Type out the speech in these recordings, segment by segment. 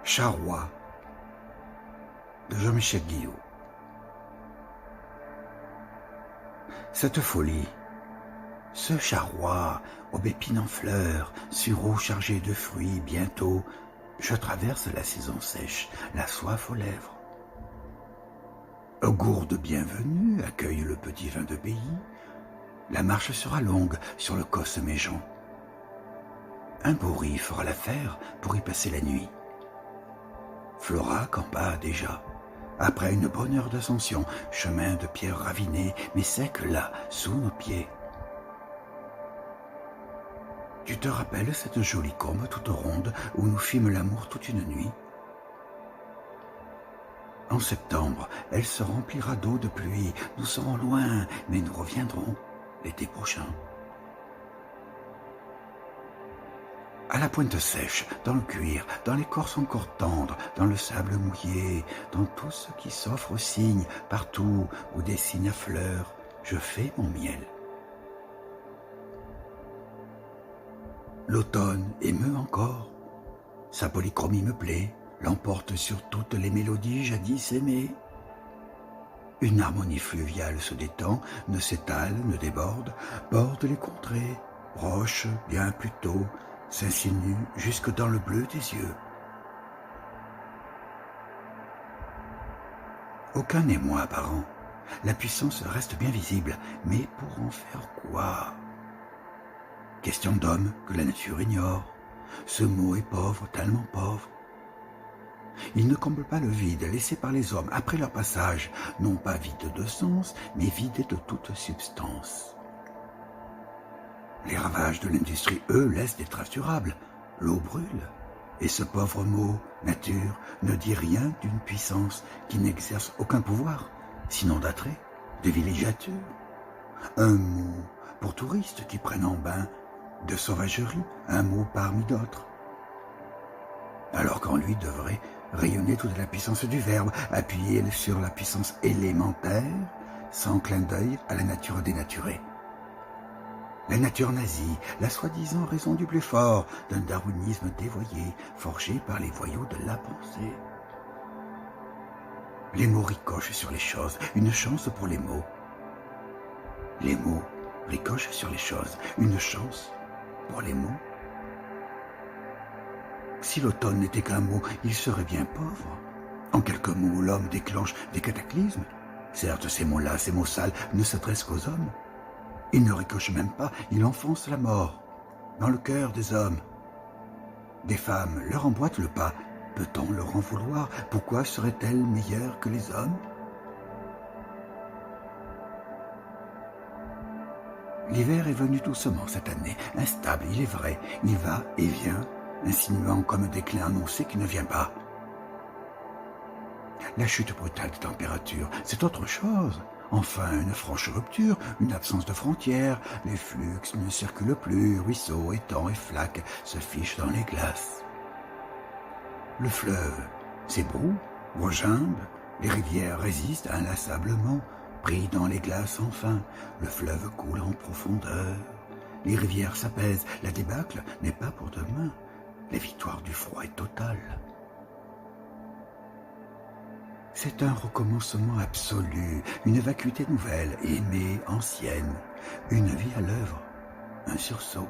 Charrois de Jean-Michel Guillot. Cette folie, ce charroi, aubépine en fleurs, sur eau chargée de fruits, bientôt, je traverse la saison sèche, la soif aux lèvres. Gourde bienvenue accueille le petit vin de pays. La marche sera longue sur le cosse méjean. Un bourri fera l'affaire pour y passer la nuit. Flora campa déjà, après une bonne heure d'ascension, chemin de pierre ravinée, mais sec là, sous nos pieds. Tu te rappelles cette jolie combe toute ronde où nous fîmes l'amour toute une nuit? En septembre, elle se remplira d'eau de pluie. Nous serons loin, mais nous reviendrons l'été prochain. À la pointe sèche, dans le cuir, dans l'écorce encore tendre, dans le sable mouillé, dans tout ce qui s'offre aux cygnes, partout où des cygnes à fleurs, je fais mon miel. L'automne émeut encore, sa polychromie me plaît, l'emporte sur toutes les mélodies jadis aimées. Une harmonie fluviale se détend, ne s'étale, ne déborde, borde les contrées, broche bien plus tôt, s'insinue jusque dans le bleu des yeux. Aucun émoi apparent, la puissance reste bien visible, mais pour en faire quoi? Question d'homme que la nature ignore, ce mot est pauvre, tellement pauvre. Il ne comble pas le vide laissé par les hommes après leur passage, non pas vide de sens, mais vide de toute substance. Les ravages de l'industrie, eux, laissent des traces durables. L'eau brûle, et ce pauvre mot, nature, ne dit rien d'une puissance qui n'exerce aucun pouvoir, sinon d'attrait, de villégiature. Un mot pour touristes qui prennent en bain de sauvagerie, un mot parmi d'autres. Alors qu'en lui devrait rayonner toute la puissance du verbe, appuyée sur la puissance élémentaire, sans clin d'œil à la nature dénaturée. La nature nazie, la soi-disant raison du plus fort, d'un darwinisme dévoyé, forgé par les voyous de la pensée. Les mots ricochent sur les choses, une chance pour les mots. Les mots ricochent sur les choses, une chance pour les mots. Si l'automne n'était qu'un mot, il serait bien pauvre. En quelques mots, l'homme déclenche des cataclysmes. Certes, ces mots-là, ces mots sales, ne s'adressent qu'aux hommes. Il ne ricoche même pas, il enfonce la mort dans le cœur des hommes. Des femmes leur emboîtent le pas. Peut-on leur en vouloir? Pourquoi seraient-elles meilleures que les hommes? L'hiver est venu doucement cette année, instable, il est vrai. Il va et vient, insinuant comme un déclin annoncé qui ne vient pas. La chute brutale des températures, c'est autre chose. Enfin, une franche rupture, une absence de frontières, les flux ne circulent plus, ruisseaux, étangs et flaques se fichent dans les glaces. Le fleuve s'ébroue, regimbe, les rivières résistent inlassablement, pris dans les glaces enfin, le fleuve coule en profondeur. Les rivières s'apaisent, la débâcle n'est pas pour demain, la victoire du froid est totale. C'est un recommencement absolu, une vacuité nouvelle, aimée, ancienne, une vie à l'œuvre, un sursaut.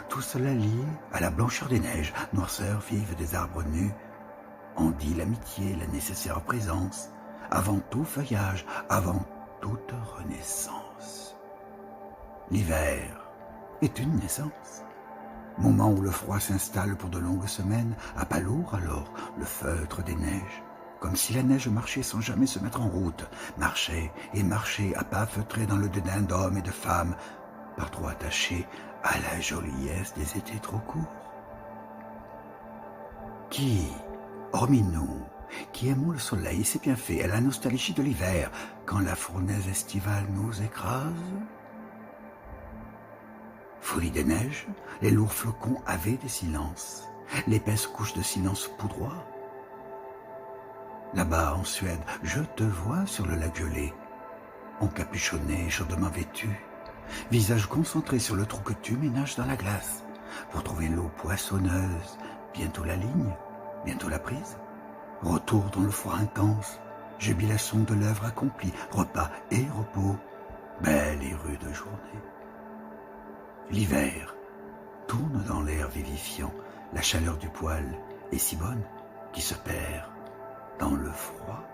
Tout cela lié à la blancheur des neiges, noirceur vive des arbres nus, en dit l'amitié, la nécessaire présence, avant tout feuillage, avant toute renaissance. L'hiver est une naissance. Moment où le froid s'installe pour de longues semaines, à pas lourd alors, le feutre des neiges. Comme si la neige marchait sans jamais se mettre en route, marchait et marchait à pas feutrés dans le dédain d'hommes et de femmes, par trop attachés à la joliesse des étés trop courts. Qui, hormis nous, qui aimons le soleil et ses bienfaits et la nostalgie de l'hiver, quand la fournaise estivale nous écrase? Folie des neiges, les lourds flocons avaient des silences, l'épaisse couche de silence poudroie. Là-bas, en Suède, je te vois sur le lac gelé, encapuchonné, chaudement vêtu, visage concentré sur le trou que tu ménages dans la glace, pour trouver l'eau poissonneuse, bientôt la ligne, Bientôt la prise, retour dans le froid intense, jubilation de l'œuvre accomplie, repas et repos, belle et rude journée. L'hiver tourne dans l'air vivifiant, la chaleur du poêle est si bonne qu'il se perd dans le froid